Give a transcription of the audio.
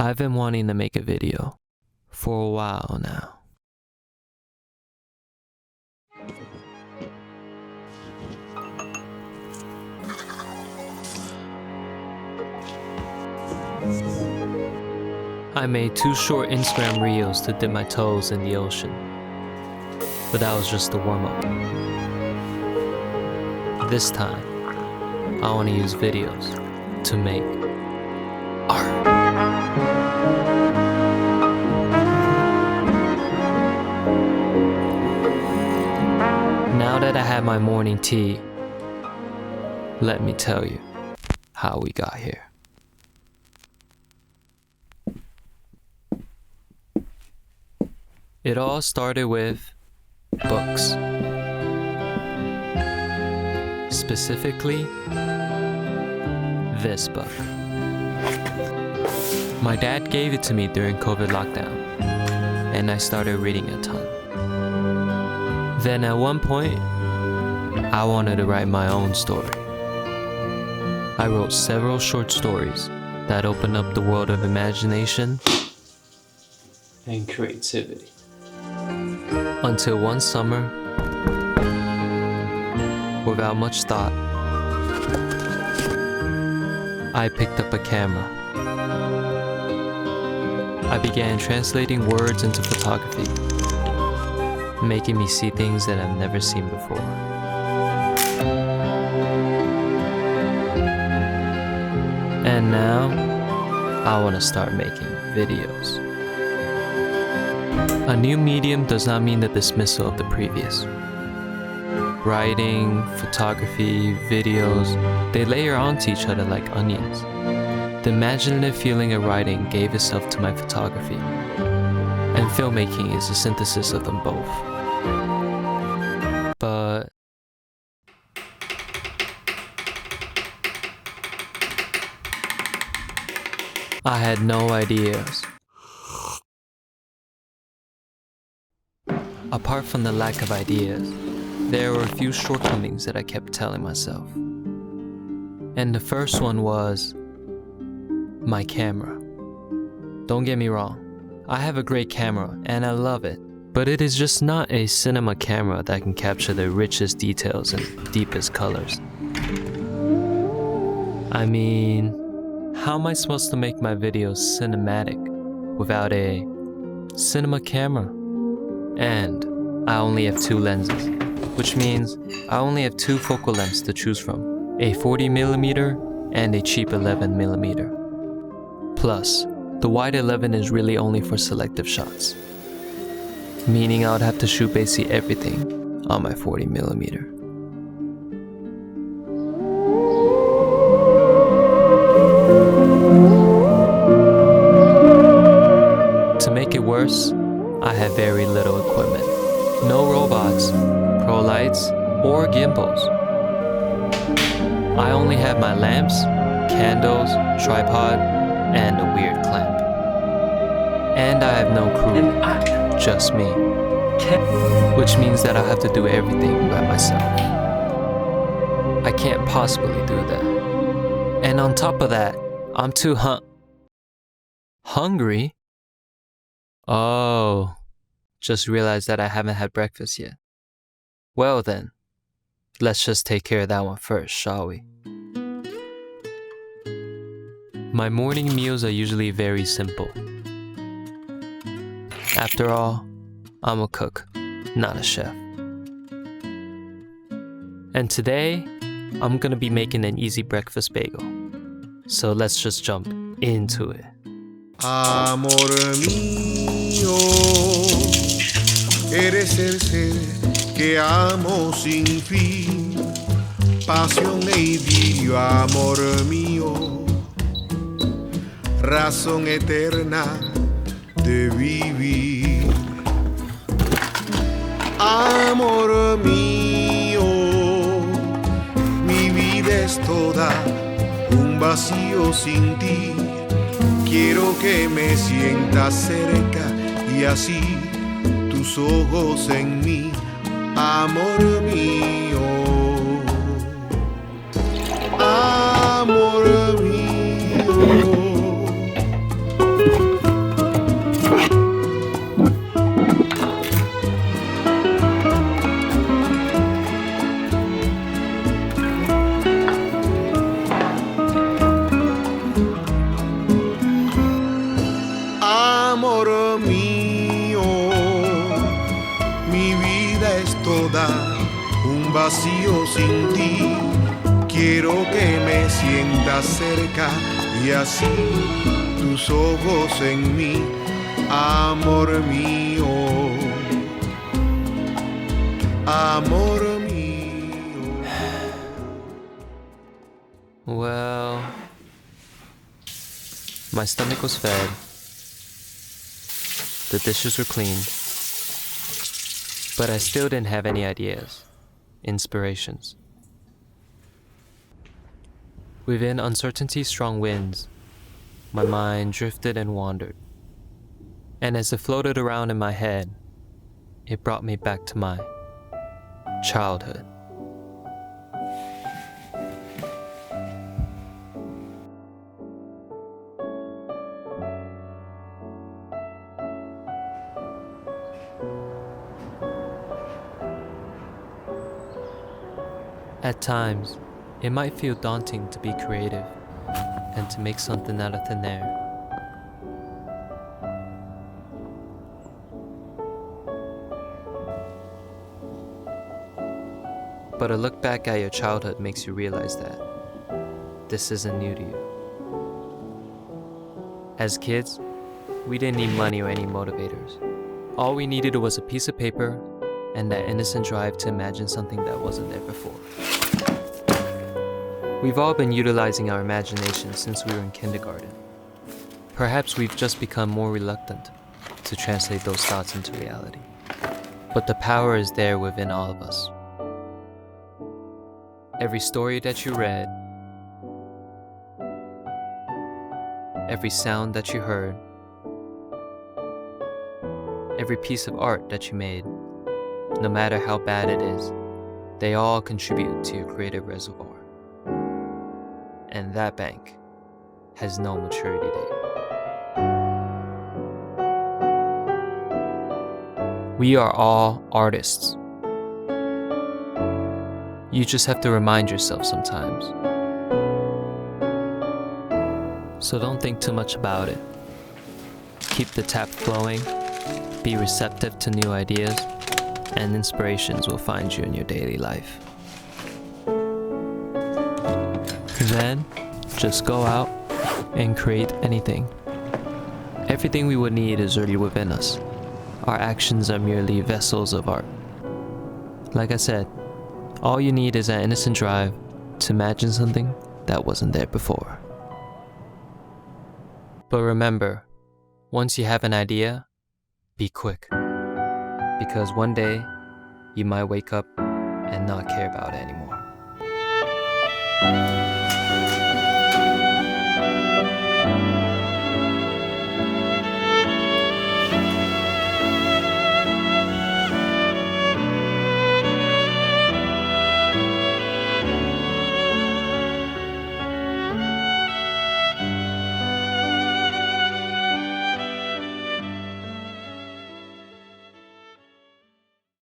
I've been wanting to make a video for a while now. I made 2 short Instagram reels to dip my toes in the ocean, but that was just the warm-up. This time, I want to use videos to make art. Now that I had my morning tea, let me tell you how we got here. It all started with books. Specifically, this book. My dad gave it to me during COVID lockdown, and I started reading a ton. Then at one point, I wanted to write my own story. I wrote several short stories that opened up the world of imagination and creativity. Until one summer, without much thought, I picked up a camera. I began translating words into photography, making me see things that I've never seen before. And now, I want to start making videos. A new medium does not mean the dismissal of the previous. Writing, photography, videos, they layer onto each other like onions. The imaginative feeling of writing gave itself to my photography, and filmmaking is a synthesis of them both. But I had no ideas. Apart from the lack of ideas, there were a few shortcomings that I kept telling myself. And the first one was my camera. Don't get me wrong, I have a great camera and I love it, but it is just not a cinema camera that can capture the richest details and deepest colors. I mean, how am I supposed to make my videos cinematic without a cinema camera? And I only have 2 lenses, which means I only have 2 focal lengths to choose from, a 40mm and a cheap 11mm. Plus, the wide 11 is really only for selective shots, meaning I would have to shoot basically everything on my 40mm. To make it worse, I had very little equipment. No robots, pro lights, or gimbals. I only had my lamps, candles, tripod, and a weird clamp. And I have no crew, just me. Which means that I have to do everything by myself. I can't possibly do that. And on top of that, I'm too hungry? Oh, just realized that I haven't had breakfast yet. Well then, let's just take care of that one first, shall we? My morning meals are usually very simple. After all, I'm a cook, not a chef. And today, I'm gonna be making an easy breakfast bagel. So let's just jump into it. Amor mío, eres el ser que amo sin fin, pasión e idilio, amor mío, razón eterna de vivir. Amor mío, mi vida es toda un vacío sin ti. Quiero que me sientas cerca y así tus ojos en mí, amor mío, amor mío. mío. Mi vida es toda un vacío sin ti. Quiero que me sientas cerca y así tus ojos en mí, amor mío, amor mío. Well, my stomach was fed, the dishes were cleaned, but I still didn't have any ideas, inspirations. Within uncertainty's strong winds, my mind drifted and wandered. And as it floated around in my head, it brought me back to my childhood. At times, it might feel daunting to be creative and to make something out of thin air. But a look back at your childhood makes you realize that this isn't new to you. As kids, we didn't need money or any motivators. All we needed was a piece of paper and that innocent drive to imagine something that wasn't there before. We've all been utilizing our imagination since we were in kindergarten. Perhaps we've just become more reluctant to translate those thoughts into reality. But the power is there within all of us. Every story that you read, every sound that you heard, every piece of art that you made, no matter how bad it is, they all contribute to your creative reservoir. And that bank has no maturity date. We are all artists. You just have to remind yourself sometimes. So don't think too much about it. Keep the tap flowing, be receptive to new ideas, and inspirations will find you in your daily life. Then, just go out and create anything. Everything we would need is already within us. Our actions are merely vessels of art. Like I said, all you need is that innocent drive to imagine something that wasn't there before. But remember, once you have an idea, be quick. Because one day, you might wake up and not care about it anymore.